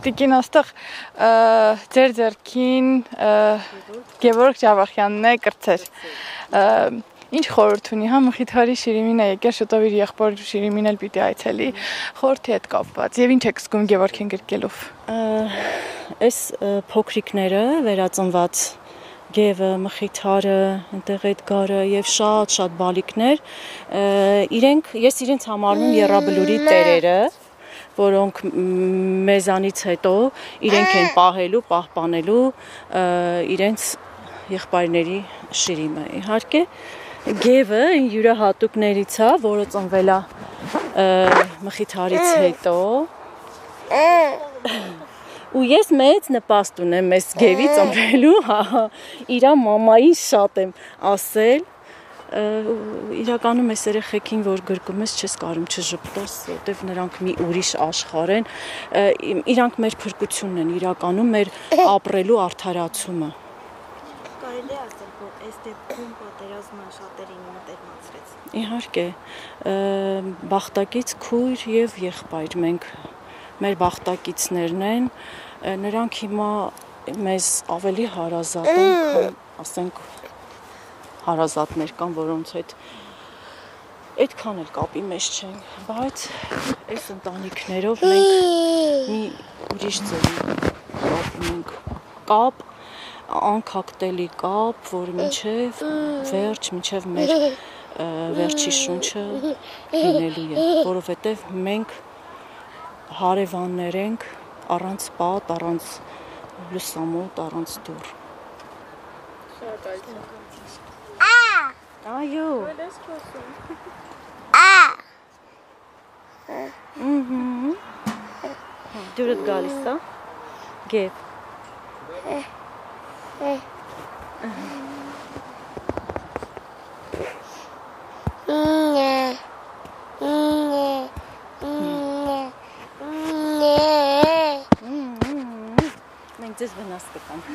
Տիկին աստղ ձեր ձեռքին Գևորգ Ջավախյանն է կրծեր ինչ խորհուրդ ունի հա Մխիթարի Շիրիմին է եկել շուտով իր եղբոր Շիրիմին էլ պիտի այցելի խորհրդի հետ կապված եւ ինչ եք զգում Գևորգին գրկելով այս փոքրիկները վերածնված Գևը, Մխիթարը, այնտեղ Էդգարը եւ շատ բալիկներ ես իրենց համարում եմ եռաբլուրի տերերը որոնք մեզանից հետո իրենք են պահելու, պահպանելու իրենց եղբայրների շիրիմը։ Իհարկե, Գևը յուրահատուկներից է, որը ծնվել է Մխիթարից հետո։ Ու ես մեծ նպաստ ունեմ այս Գևի ծնվելու, իր մամային շատ եմ ասել։ Իրականում այս երեխեքին որ գրկում ես չես կարում չժպտես, որտեվ նրանք մի ուրիշ աշխարհ են, իրանք մեր փրկությունն են, իրականում մեր ապրելու արդարացումը։ Կարելի է ասել, որ այս դեպքում պատերազմը շատերին մտերմացրեց։ Իհարկե, բախտակից քույր եւ եղբայր մենք մեր բախտակիցներն են, նրանք հիմա մեզ ավելի հարազատ են, ասենք հարազատներ կան, որոնց հետ այդքան էլ կապի մեջ չենք, բայց այս ընտանիքներով մենք մի ուրիշ ձևի կապ, անքակտելի կապ, որը մինչև մեր վերջի շունչը լինելու է, որովհետև մենք հարևաններ ենք առանց պատ, առանց լուսամուտ, առանց դուռ։ Այո։ Դուրդ գալիս է։ Գև։ Մենք ձեզ վնաս կտանք։